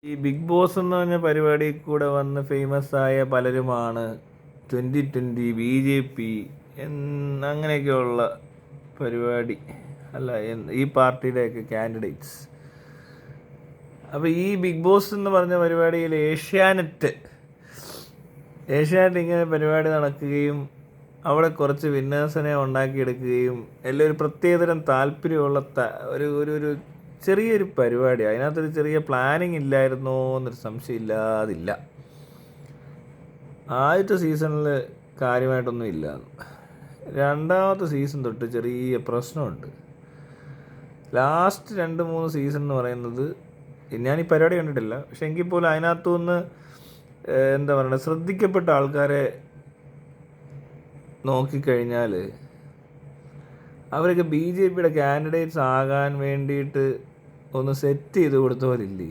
ഈ big boss എന്ന് പറഞ്ഞ പരിപാടി കൂടെ വന്ന് ഫേമസ് ആയ പലരുമാണ് 2020 BJP അങ്ങനെയൊക്കെയുള്ള പരിപാടി അല്ല ഈ പാർട്ടിയുടെയൊക്കെ കാൻഡിഡേറ്റ്സ്. അപ്പോൾ ഈ ബിഗ് ബോസ് എന്ന് പറഞ്ഞ പരിപാടിയിൽ ഏഷ്യാനെറ്റ് ഇങ്ങനെ പരിപാടി നടക്കുകയും അവിടെ കുറച്ച് വിന്നേഴ്സിനെ ഉണ്ടാക്കിയെടുക്കുകയും എല്ലാം ഒരു പ്രത്യേകതരം താല്പര്യമുള്ള ഒരു ചെറിയൊരു പരിപാടി. അതിനകത്തൊരു ചെറിയ പ്ലാനിങ് ഇല്ലായിരുന്നോ എന്നൊരു സംശയമില്ലാതില്ല. ആദ്യത്തെ സീസണിൽ കാര്യമായിട്ടൊന്നും ഇല്ല. രണ്ടാമത്തെ സീസൺ തൊട്ട് ചെറിയ പ്രശ്നമുണ്ട്. ലാസ്റ്റ് 2-3 സീസൺ എന്ന് പറയുന്നത് ഞാൻ ഈ പരിപാടി കണ്ടിട്ടില്ല, പക്ഷെ എങ്കിൽ പോലും അതിനകത്തുനിന്ന് എന്താ പറയുക, ശ്രദ്ധിക്കപ്പെട്ട ആൾക്കാരെ നോക്കിക്കഴിഞ്ഞാൽ അവരൊക്കെ BJPയുടെ കാൻഡിഡേറ്റ്സ് ആകാൻ വേണ്ടിയിട്ട് ഒന്ന് സെറ്റ് ചെയ്ത് കൊടുത്ത പോലില്ലേ.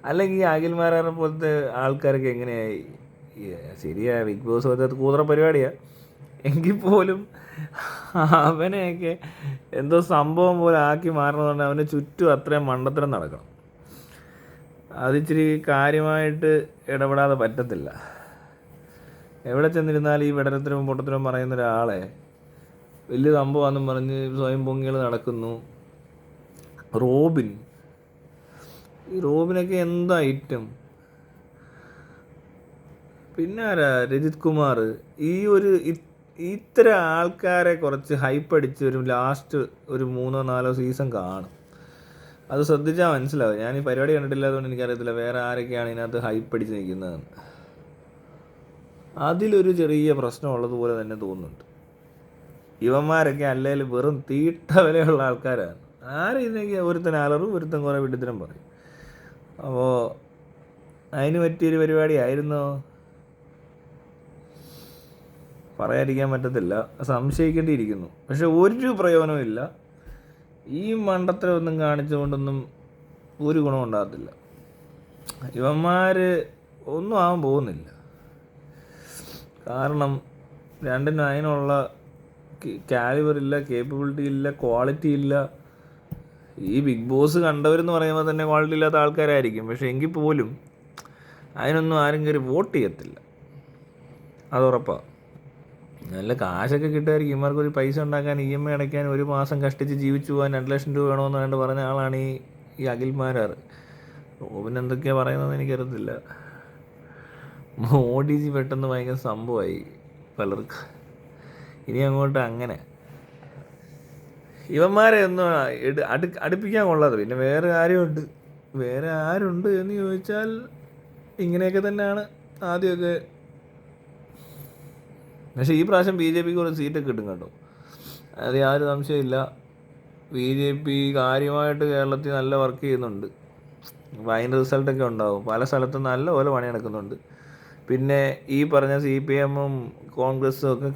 അല്ലെങ്കിൽ ഈ അഖിൽമാരാറെ പോലത്തെ ആൾക്കാരൊക്കെ എങ്ങനെയായി? ശരിയാ, ബിഗ് ബോസ് പോലത്തെ കൂതറ പരിപാടിയാണ്, എങ്കിൽ പോലും അവനെയൊക്കെ എന്തോ സംഭവം പോലെ ആക്കി മാറണമെന്നുണ്ട്. അവന് ചുറ്റും അത്രയും മണ്ടത്തരം നടക്കണം. അതിച്ചിരി കാര്യമായിട്ട് ഇടപെടാതെ പറ്റത്തില്ല. എവിടെ ചെന്നിരുന്നാലും ഈ വെടരത്തിനും പൊട്ടത്തിനും പറയുന്ന ഒരാളെ വലിയ സംഭവമാണെന്നും പറഞ്ഞ് സ്വയം പൊങ്ങികൾ നടക്കുന്നു. ഈ റോബിനൊക്കെ എന്താ ഐറ്റം. പിന്നെ ആരാ, രജിത് കുമാർ. ഇത്തരം ആൾക്കാരെ കുറച്ച് ഹൈപ്പ് അടിച്ച് ഒരു ലാസ്റ്റ് ഒരു 3-4 സീസൺ കാണും. അത് ശ്രദ്ധിച്ചാൽ മനസ്സിലാവും. ഞാൻ ഈ പരിപാടി കണ്ടിട്ടില്ലാത്തതുകൊണ്ട് എനിക്കറിയത്തില്ല വേറെ ആരൊക്കെയാണ് ഇതിനകത്ത് ഹൈപ്പ് അടിച്ച് നിൽക്കുന്നതെന്ന്. അതിലൊരു ചെറിയ പ്രശ്നമുള്ളതുപോലെ തന്നെ തോന്നുന്നുണ്ട്. ഇവന്മാരൊക്കെ അല്ലെങ്കിൽ വെറും തീട്ട വിലയുള്ള ആൾക്കാരാണ്. ഇതിനൊക്കെ ഒരുത്തൻ അലറും, ഒരുത്തൻ കുറേ വിഡിത്തരം പറയും. അപ്പോൾ അതിന് പറ്റിയൊരു പരിപാടി ആയിരുന്നോ? പറയാതിരിക്കാൻ പറ്റത്തില്ല, സംശയിക്കേണ്ടിയിരിക്കുന്നു. പക്ഷെ ഒരു പ്രയോജനവും ഇല്ല. ഈ മണ്ടത്തരമൊന്നും കാണിച്ചുകൊണ്ടൊന്നും ഒരു ഗുണം ഉണ്ടാകത്തില്ല. ഇവന്മാർ ഒന്നും ആവാൻ പോകുന്നില്ല. കാരണം രണ്ടിനും അതിനുള്ള കാലിബർ ഇല്ല, കേപ്പബിലിറ്റി ഇല്ല, ക്വാളിറ്റി ഇല്ല. ഈ ബിഗ് ബോസ് കണ്ടവരെന്ന് പറയുമ്പോൾ തന്നെ ക്വാളിറ്റി ഇല്ലാത്ത ആൾക്കാരായിരിക്കും. പക്ഷെ എങ്കിൽ പോലും അതിനൊന്നും ആരും കയറി വോട്ട് ചെയ്യത്തില്ല, അതുറപ്പാണ്. നല്ല കാശൊക്കെ കിട്ടുമായിരിക്കും. ഇവന്മാർക്കൊരു പൈസ ഉണ്ടാക്കാൻ, EMI അടയ്ക്കാൻ, ഒരു മാസം കഷ്ടിച്ച് ജീവിച്ചു പോകാൻ 2 ലക്ഷം രൂപ വേണമെന്ന് വേണ്ട പറഞ്ഞ ആളാണ് ഈ അഖിൽമാരാർ. റോബിൻ എന്തൊക്കെയാണ് പറയുന്നതെന്ന് എനിക്കറിയത്തില്ല. മോഡിജി പെട്ടെന്ന് ഭയങ്കര സംഭവമായി പലർക്ക്. ഇനി അങ്ങോട്ട് അങ്ങനെ ഇവന്മാരെ ഒന്നും അടുപ്പിക്കാൻ കൊള്ളാതെ പിന്നെ വേറെ ആരുണ്ട് എന്ന് ചോദിച്ചാൽ ഇങ്ങനെയൊക്കെ തന്നെയാണ് ആദ്യമൊക്കെ. പക്ഷേ ഈ പ്രാവശ്യം BJPക്ക് കുറച്ച് സീറ്റൊക്കെ കിട്ടും കേട്ടോ, അത് യാതൊരു സംശയമില്ല. BJP കാര്യമായിട്ട് കേരളത്തിൽ നല്ല വർക്ക് ചെയ്യുന്നുണ്ട്. അപ്പോൾ അതിൻ്റെ റിസൾട്ടൊക്കെ ഉണ്ടാവും. പല സ്ഥലത്തും നല്ലപോലെ പണി നടക്കുന്നുണ്ട്. പിന്നെ ഈ പറഞ്ഞ CPM-ഉം കോൺഗ്രസ്സും ഒക്കെ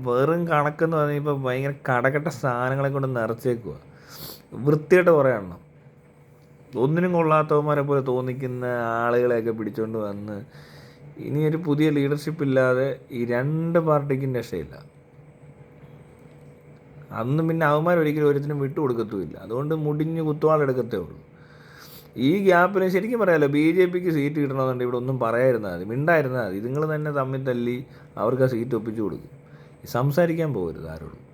വെറും കണക്കെന്ന് പറഞ്ഞാൽ ഇപ്പോൾ ഭയങ്കര കടകെട്ട സാധനങ്ങളെ കൊണ്ട് നിറച്ചേക്കുക. വൃത്തിയായിട്ട് കുറേ എണ്ണം ഒന്നിനും കൊള്ളാത്തവന്മാരെ പോലെ തോന്നിക്കുന്ന ആളുകളെയൊക്കെ പിടിച്ചുകൊണ്ട് വന്ന് ഇനിയൊരു പുതിയ ലീഡർഷിപ്പ് ഇല്ലാതെ ഈ 2 പാർട്ടിക്കും രക്ഷയില്ല. അന്ന് പിന്നെ അവന്മാർ ഒരിക്കലും ഒരുത്തിനും വിട്ടുകൊടുക്കത്തുമില്ല. അതുകൊണ്ട് മുടിഞ്ഞ് കുത്തുവാളെടുക്കത്തേ ഉള്ളൂ. ഈ ഗ്യാപ്പിന് ശരിക്കും പറയാമല്ലോ, BJPക്ക് സീറ്റ് കിട്ടണമെന്നുണ്ടെങ്കിൽ ഇവിടെ ഒന്നും പറയാതിരുന്നാൽ മതി, മിണ്ടായിരുന്നാൽ മതി. നിങ്ങൾ തന്നെ തമ്മിൽ തല്ലി അവർക്ക് ആ സീറ്റ് ഒപ്പിച്ചു കൊടുക്കും. സംസാരിക്കാൻ പോകരുത് ആരോടും.